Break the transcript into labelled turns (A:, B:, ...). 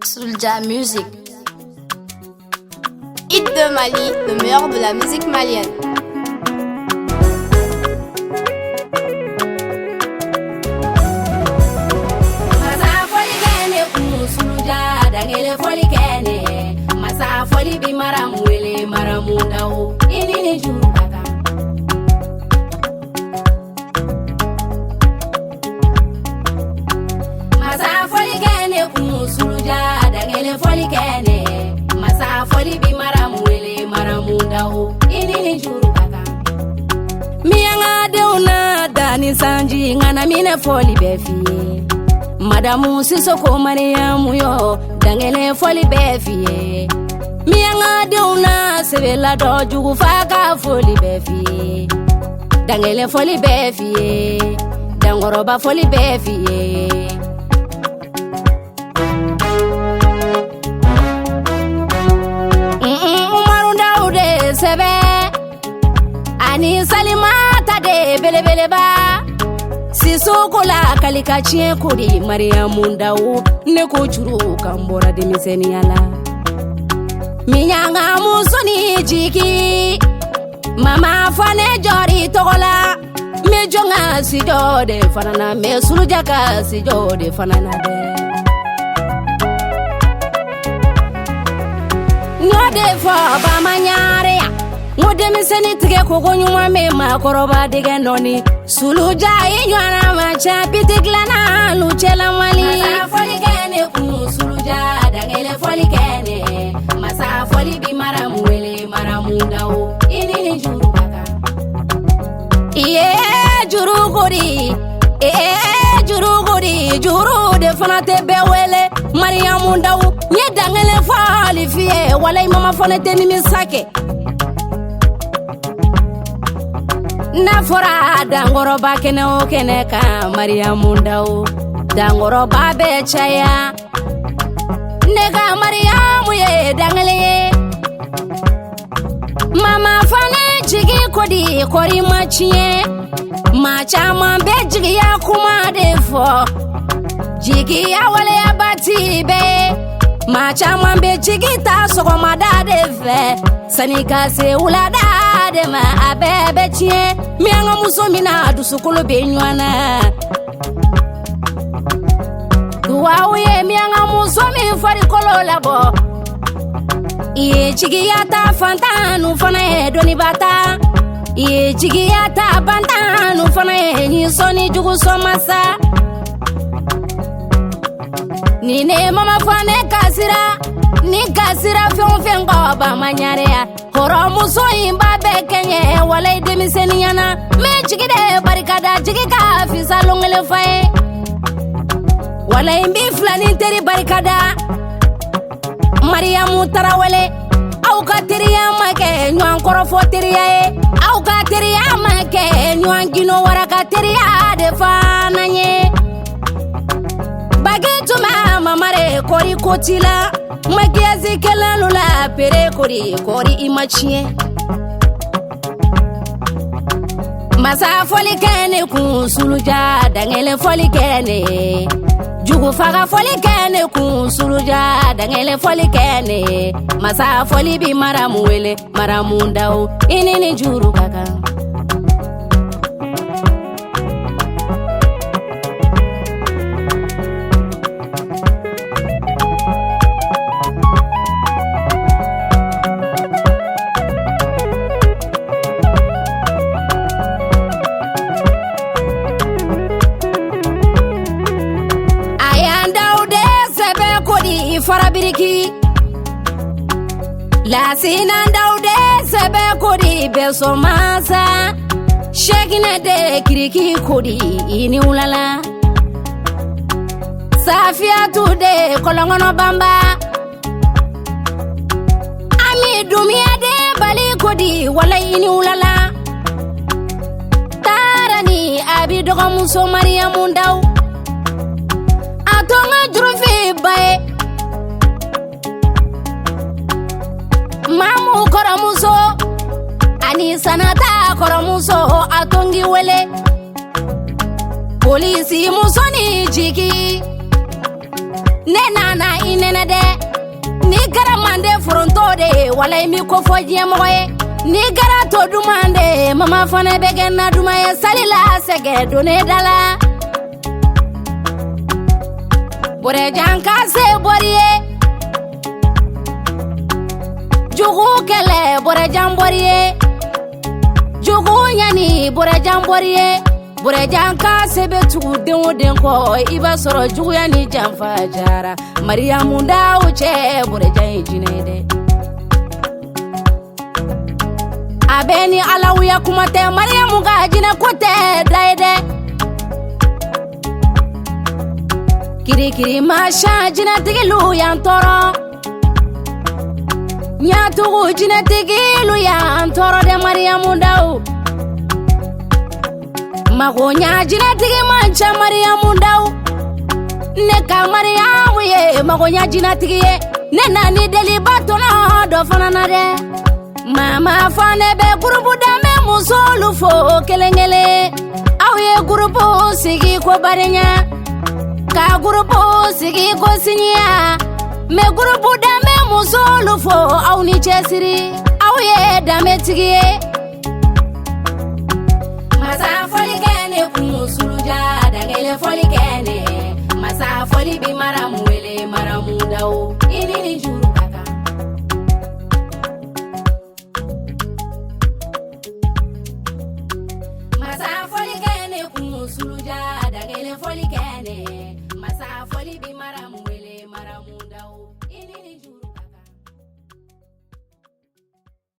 A: Soulja Music. Hit de Mali, le meilleur de la musique malienne.
B: Masa foli kene Soulja dangele foli kene. Masa foli bi Mariam wele Mariam Daou ini ni juru kaka. Masa foli kene Soulja dangele foli kene. Masa foli bi Mariam wele Mariam Daou ini ni juru kaka. Mianga deuna dani sanji ngana mine foli befi. Madamu Sisoko Mariam yo dangele foli befi. Mianga deuna sebela do jugu faka foli befi. Dangele foli befi. Dangoroba foli befi. Sebe ani salimata de belebeleba Sisoko la kalika chie kuri Mariam Daou ne ko churu kambora de miseni ala minyanga musoni jiki mama Fane jori togola me jonga si jode fanana me Soulja ka si jode fanana de ngode fo ba manyare ngode miseni tige kogo nyuma me makoroba dige noni Soulja inyana macha pitiklana luchela mali masa foli kene Soulja dangele foli kene masa foli bi Mariam wele Mariam Daou ini ni juru kaka juru gori juru gori juru de fanate bewele Mariam Daou nye dangele fali fie wala mama Fane ni misake na fora dangoroba kene o kene ka Mariam Daou dangoroba be chaya nega Mariam ye dangele mama Fane jigi kodi kori machie macha mambe jigi ya kuma defo jigi ya wale ya bati be macha mambe jigi ta soko madade ve sanika se ulada de ma abebe chie mianga musomina dusukulu benywana duwawe mianga musomi fari kolola bo iye jigi ya ta fantanu Fane doni bata iye jigi ya ta bantanu Fane ni soni jugu somasa Nine mama Fane kasira ni kasira fion ba manyarea horo muso imba bekenye wala demiseni yana me jigide barikada jigika fi salongele fae wala imbi flani teri barikada Mariam tarawele au kateria make nwan korofo teria au kateria make nwan gino waraka teria de fananye bagetu mama mare kori kotila magiazi kala lula pere kori imachie masa foli kene Soulja dangele foli kene jugu faga foli kene Soulja dangele foli kene masa foli bi Mariam wele Mariam Daou ini ni juru kaka farabiriki la sina Daude sebe kodi beso masa shekine de kiriki kodi ini ulala Safia tude kolongono bamba ami dumia de bali kodi wala ini ulala tarani abi dogo muso Mariam Daou atonga drufi bae mamu koromuso ani sanata koromuso atongi wele polisi musoni jiki ne nana inene de ni gara mande fronto de wala mi ko foje moye ni gara to dumande mama fane begena dumaye salila sege done dala bore janka se boriye jugu kele bore jamboriye jugu nyani bore jamboriye bore janka sebe tugu den ko iba soro jugu yani janfa jara Mariam Daou che bore jay jinede abeni alawiya kumate Mariam ga jine kote daide kiri masha jine tigilu yan toro nyatugu jine tigilu yan toro de Mariam Daou magonya jine tigi mancha Mariam Daou ne ka Mariam ye magonya jine tigi ye ne nani deli batona do fanana de mama Fane be gurubu de me musolu fo kelengele awe gurubu sigi ko barenya ka gurubu sigi ko sinya me gurubu de me musolu fo awni chesiri awe dame tigi masa foli kene kumusuluja dangele foli kene masa foli bi Mariam wele Mariam Daou inini juru kaka masa foli kene kumusuluja dangele foli kene masa foli bi Mariam